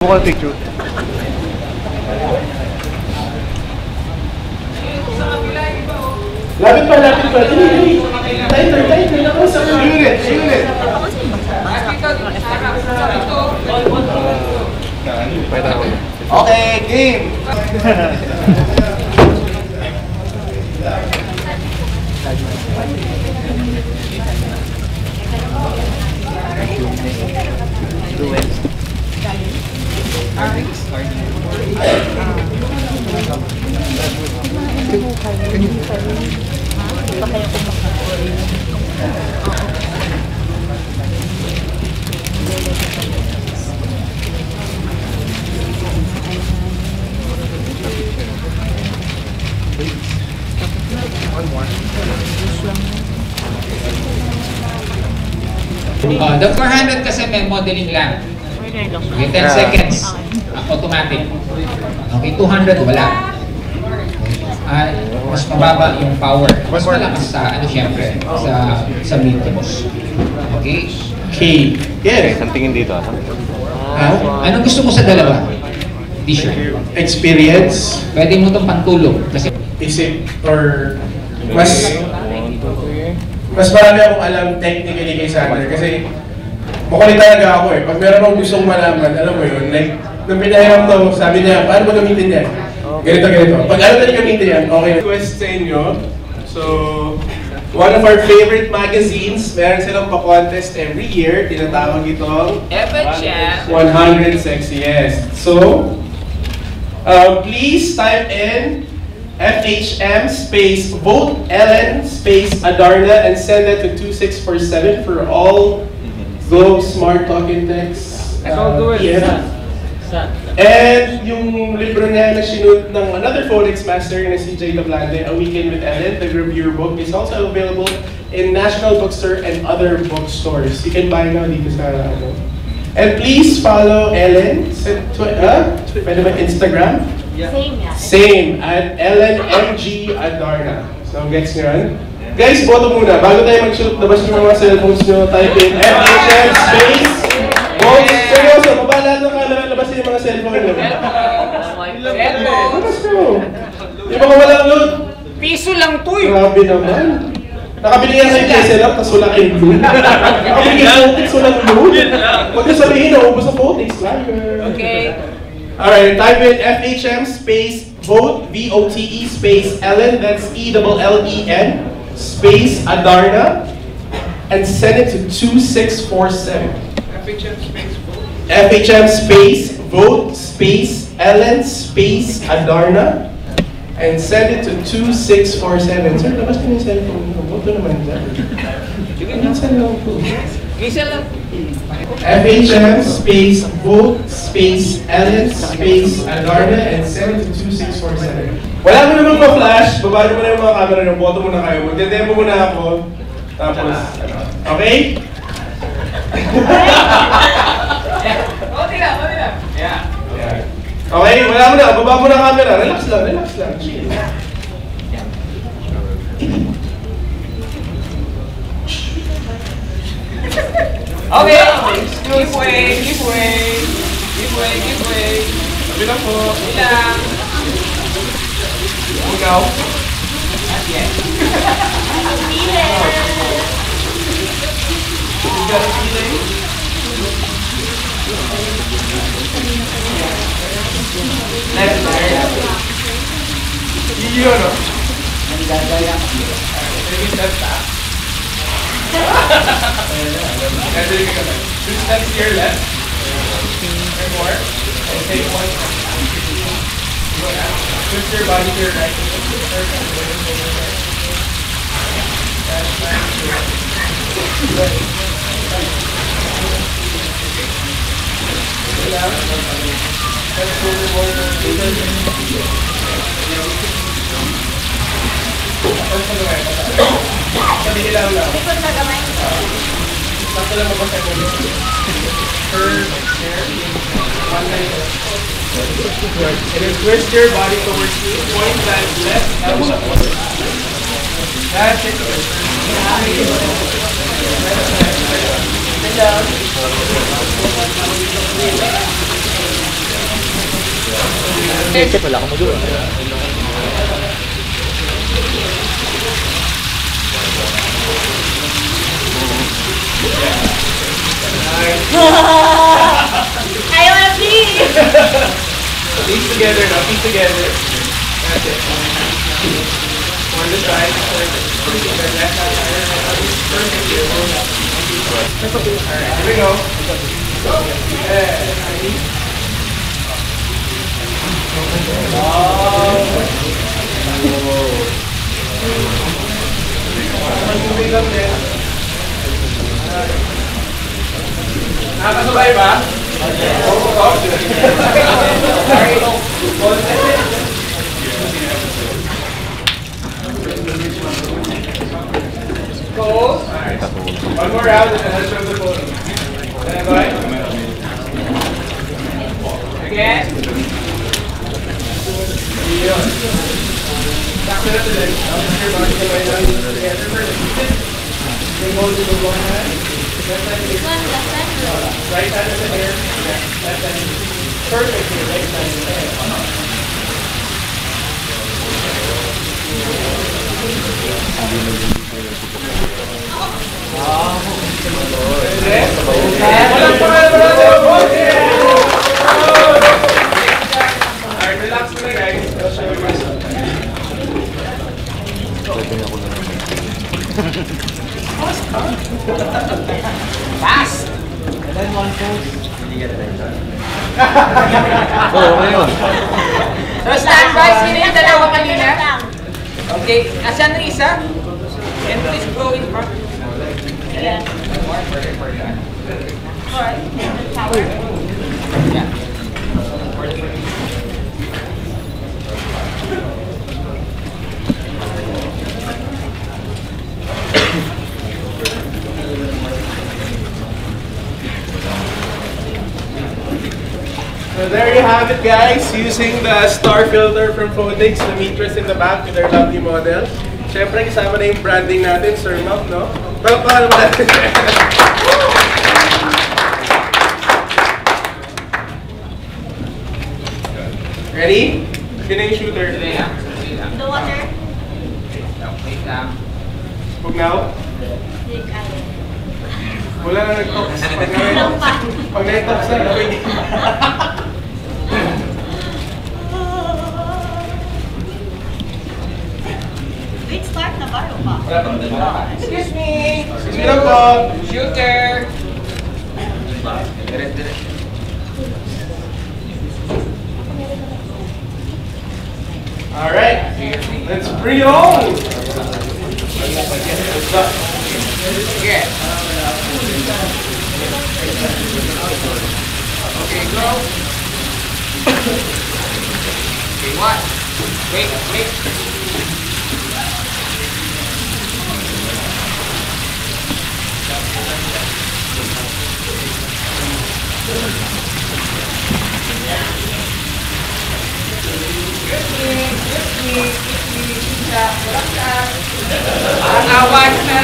Mukha picture. Lapit pa. Tighter. Unit. Okay, game. The 400 kasi may modeling lang. Okay, 10 seconds. Automatic. Okay, 200 wala. Mas mababa yung power. Mas malakas sa, syempre, sa mediums. Okay? Key. Yes. Ang tingin dito. Anong gusto mo sa dalawa? T-shirt. Experience. Pwede mo itong pantulog. Kasi Isip or mas marami akong alam technically kay Sander kasi makulit talaga ako eh. Pag meron akong gustong malaman, alam mo yun, like, nung pinahiram to, sabi niya, paano mo gamitin yan? Ganito. Pag alam na gamitin yan, okay. Request sa inyo. So, one of our favorite magazines, meron silang pa-contest every year, tinatawag itong 100 Sexiest. So, please type in FHM space vote Ellen space Adarna and send that to 2647 for all those smart talking texts. And yung libro niya na sinunod ng another phonics master na si Jay Tablande, A Weekend with Ellen, the reviewer book, is also available in National Bookstore and other bookstores. You can buy now dito sa ano. And please follow Ellen sa pwede ba Instagram? Yeah. Same, at LNMG Adarna. So, gets nyo yan? Guys, boto muna. Bago tayo mag-shoot, labas nyo mga cellphones nyo, type in FHM space. Both, seryoso, baba lahat ng camera, labas nyo yung mga cellphone nyo. Labas nyo. Yung mga walang load. piso lang to eh. Grabe naman. Nakabili yan kayo kay Selap, tapos wala kayong load. Nakabili kayo Photix, walang load. Huwag nyo sabihin, naubos sa Photix. Okay. Alright, type in FHM space vote, VOTE space Ellen, that's ELLEN, space Adarna, and send it to 2647. FHM space vote, space Ellen, space Adarna, and send it to 2647. Sir, labas ko yung cellphone mo. Boto naman dyan. Minsan lang po. Minsan lang. FHM space vote space Ellen space Adarna and send it to 2647. Wala mo namang pa-flash, baba mo na yung mga camera nyo, boto muna kayo. Magde-demo muna ako. Tapos, okay? Konti lang. Yeah. Okay, wala mo na, baba mo na camera. Relax lang. Chill. Okay. Give way. Sabi lang po. Ilang. Ikaw? Not yet. You got a feeling? Left side. Yun, no? Maybe left back. Two steps to your left. And more. And take one. Twist your body to your right. That's Sabi ilaw lang. Likod na gamay. Sakto lang mabasa ko. Turn, there. One line. And then twist your body towards you. Point that left. That's it. Sit down. Check, wala akong magawa. I wanna pee! Piece together now, piece together. That's it. On the side, perfect here. Alright, here we go. Nakakasabay ba? Pose. One more round and then let's show the photo. Then go ahead. Again. Yun. Sakto na tuloy. Your body can lie down together first. Then hold with the one hand. Left hand is right hand is in here. Left hand is perfect here. Right hand is there. Alright, relax muna guys. I'll show you myself. Fast! And then one pose. Oo, okay yun. So standby, sino yung dalawa kanina? Okay, asan na isa? And please go in front. Yeah. Power. Yeah. So there you have it guys, using the star filter from Phoenix, the meters in the back with their lovely model. Siyempre kasama na yung branding natin, Sir Ma'am, no? Pero paano ba natin? Ready? Sino yung shooter? The water. Wait lang. Huwag now. Wala na nag-tops. Pag na-tops na, okay. Wait, start na ba? O pa? Excuse me! Excuse me lang po. Shooter! Alright, let's bring it on! Sige. Okay, go. Okay, one. Wait, wait. Ang awan na.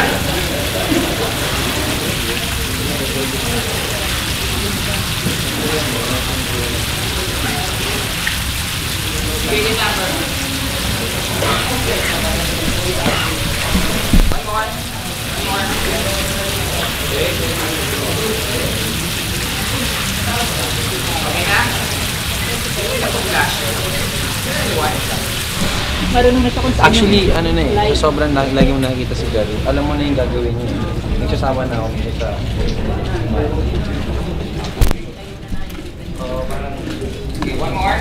Sige na. One more. Okay na? Flash. Marunong na siya kung saan. Actually, ano na eh, sa sobrang lagi mo nakikita si Gary, alam mo na yung gagawin niya. Nagsasama na ako sa... Okay, one more.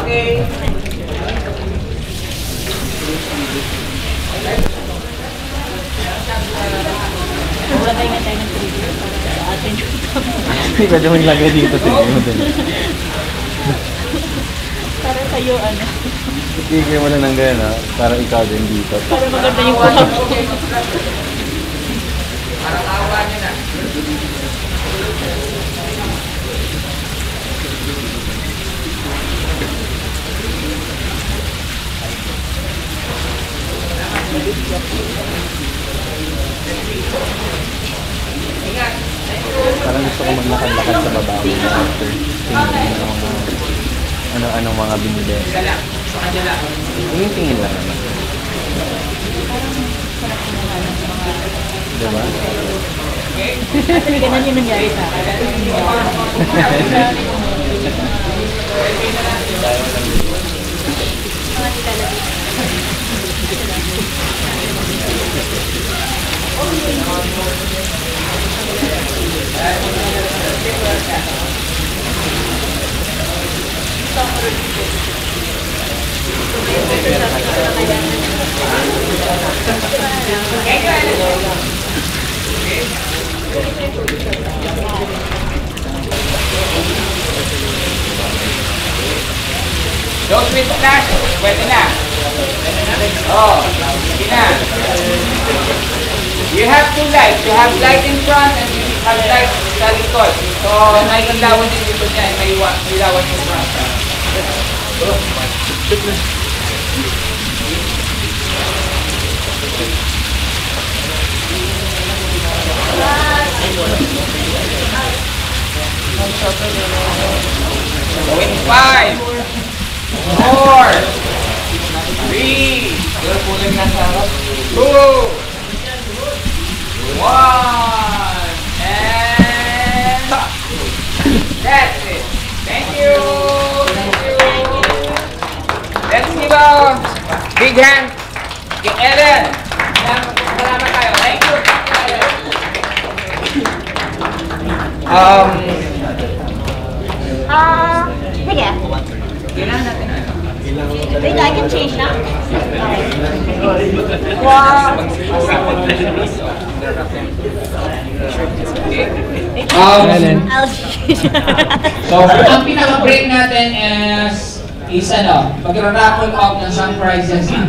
Okay. Maglagay nga tayo ng 3D para sa atin. Pwede mo ilagay dito, tignan mo din. Para sa'yo, ano. Tignan mo na ng gano'n, ha? Para ikaw din dito. Para maganda yung pahap. Parang awa niya na. maglakad-lakad sa baba after ano-anong mga binili. Isa lang. Sa kanya lang. Tingin-tingin lang naman. Diba? Actually, ganun yung nangyari sa akin. Those with flash, pwede na. Oh, sige na. You have two lights. You have light in front and you have light sa likod. So, nailandawan yung likod niya. May ilawan yung front. Going 5, 4, 3, 2, 1, and that's it. Thank you. Thank you. Let's give a big hand to Ellen. Salamat tayo. Thank you. Sige. Kailangan natin Wait, I can change now. Wow. I'll So, ang pinaka-break natin is ano, pag-raffle off ng some prizes.